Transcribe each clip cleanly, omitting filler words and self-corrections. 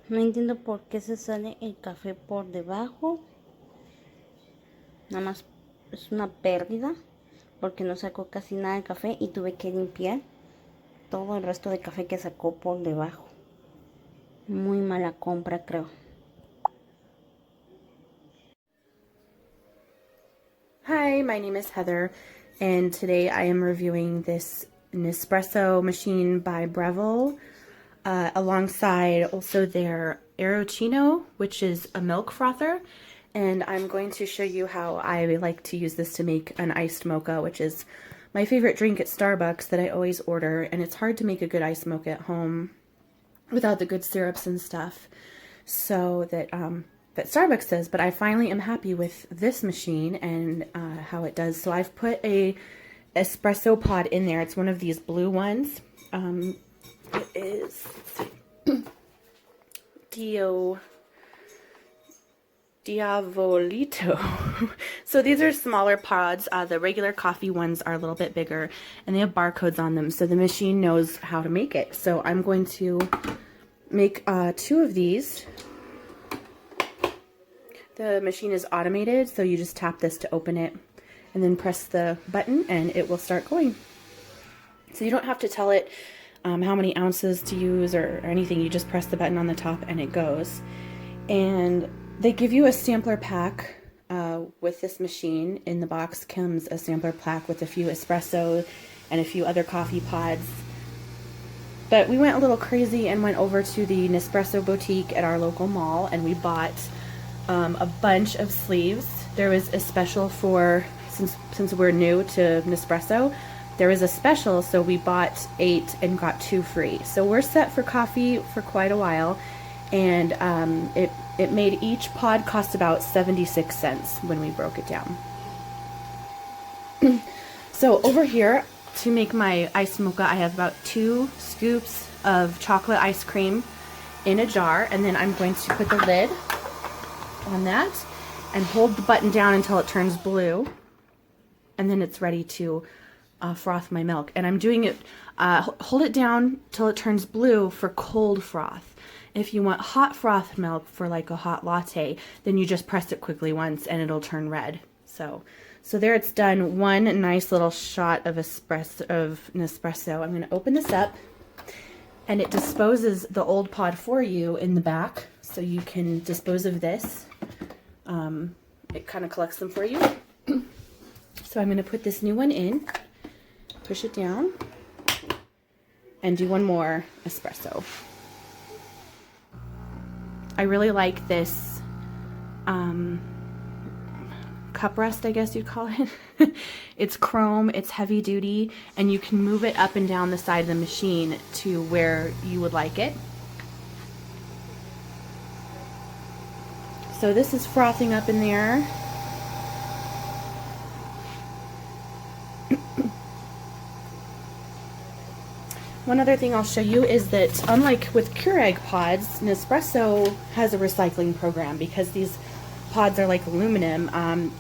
No entiendo por qué se sale el café por debajo. Nada más es una pérdida porque no sacó casi nada de café y tuve que limpiar todo el resto de café que sacó por debajo. Muy mala compra, creo. Hi, my name is Heather, and today I am reviewing this Nespresso machine by Breville, alongside also their Aerochino, which is a milk frother, and I'm going to show you how I like to use this to make an iced mocha, which is my favorite drink at Starbucks that I always order, and it's hard to make a good iced mocha at home without the good syrups and stuff, so that Starbucks does, but I finally am happy with this machine and how it does. So I've put a espresso pod in there. It's one of these blue ones. It is Diavolito. So these are smaller pods. The regular coffee ones are a little bit bigger, and they have barcodes on them, so the machine knows how to make it. So I'm going to make 2 of these. The machine is automated, so you just tap this to open it and then press the button and it will start going. So you don't have to tell it how many ounces to use or anything. You just press the button on the top and it goes. And they give you a sampler pack with this machine. In the box comes a sampler pack with a few espresso and a few other coffee pods. But we went a little crazy and went over to the Nespresso boutique at our local mall, and we bought a bunch of sleeves. There was a special for, since we're new to Nespresso, there was a special, so we bought 8 and got 2 free. So we're set for coffee for quite a while, and it made each pod cost about 76 cents when we broke it down. So over here, to make my iced mocha, I have about 2 scoops of chocolate ice cream in a jar, and then I'm going to put the lid on that and hold the button down until it turns blue, and then it's ready to froth my milk. And I'm doing it, hold it down till it turns blue for cold froth. If you want hot froth milk for like a hot latte, then you just press it quickly once and it'll turn red. So there it's done. One nice little shot of Nespresso. I'm going to open this up, and it disposes the old pod for you in the back, so you can dispose of this. It kind of collects them for you. So I'm going to put this new one in, push it down, and do one more espresso. I really like this cup rest, I guess you'd call it. It's chrome, it's heavy duty, and you can move it up and down the side of the machine to where you would like it. So this is frothing up in there. One other thing I'll show you is that, unlike with Keurig pods, Nespresso has a recycling program because these pods are like aluminum.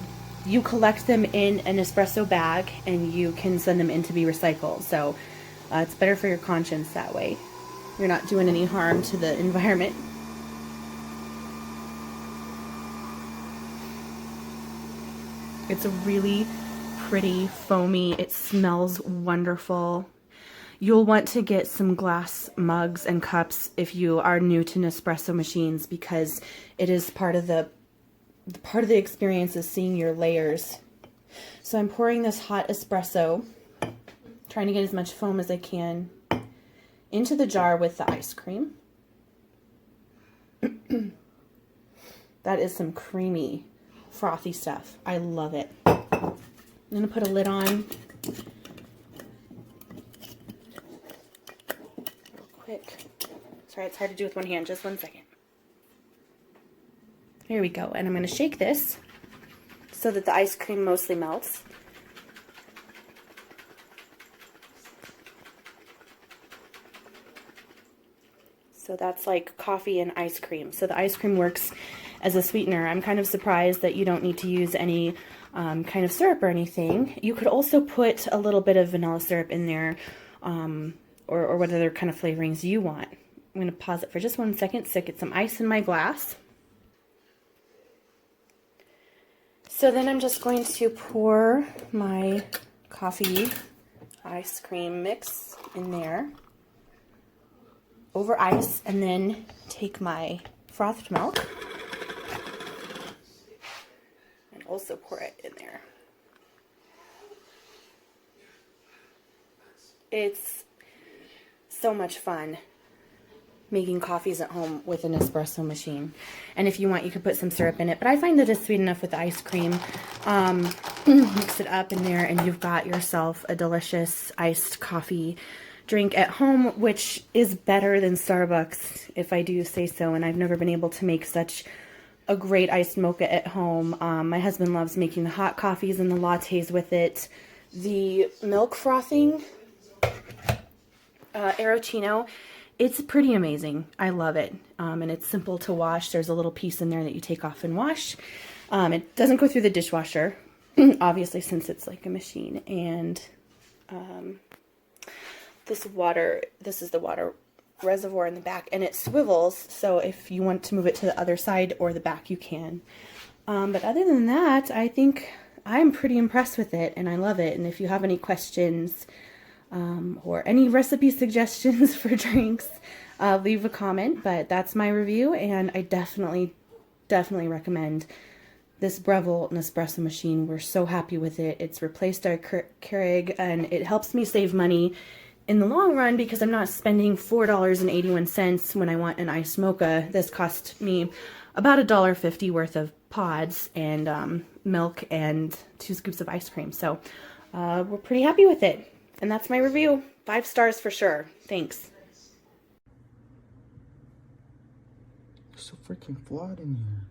You collect them in an Espresso bag and you can send them in to be recycled. So it's better for your conscience that way. You're not doing any harm to the environment. It's a really pretty, foamy, it smells wonderful. You'll want to get some glass mugs and cups if you are new to Nespresso machines, because it is part of the experience is seeing your layers. So I'm pouring this hot espresso, trying to get as much foam as I can, into the jar with the ice cream. That is some creamy, frothy stuff. I love it. I'm going to put a lid on. Quick. Sorry, it's hard to do with one hand. Just 1 second. Here we go. And I'm going to shake this so that the ice cream mostly melts. So that's like coffee and ice cream. So the ice cream works as a sweetener. I'm kind of surprised that you don't need to use any kind of syrup or anything. You could also put a little bit of vanilla syrup in there, or what other kind of flavorings you want. I'm going to pause it for just 1 second so I get some ice in my glass. So then I'm just going to pour my coffee ice cream mix in there over ice, and then take my frothed milk and also pour it in there. It's so much fun making coffees at home with an espresso machine. And if you want, you could put some syrup in it, but I find that it's sweet enough with the ice cream. Mix it up in there and you've got yourself a delicious iced coffee drink at home, which is better than Starbucks, if I do say so. And I've never been able to make such a great iced mocha at home. My husband loves making the hot coffees and the lattes with it. The milk frothing Aerochino, it's pretty amazing. I love it. And it's simple to wash. There's a little piece in there that you take off and wash. It doesn't go through the dishwasher, obviously, since it's like a machine. And this is the water reservoir in the back, and it swivels, so if you want to move it to the other side or the back, you can. But other than that, I think I'm pretty impressed with it, and I love it. And if you have any questions or any recipe suggestions for drinks, leave a comment. But that's my review, and I definitely recommend this Breville Nespresso machine. We're so happy with it. It's replaced our Keurig, and it helps me save money in the long run because I'm not spending $4.81 when I want an iced mocha. This cost me about $1.50 worth of pods and milk and 2 scoops of ice cream. So we're pretty happy with it. And that's my review. 5 stars for sure. Thanks. So freaking flawed in here.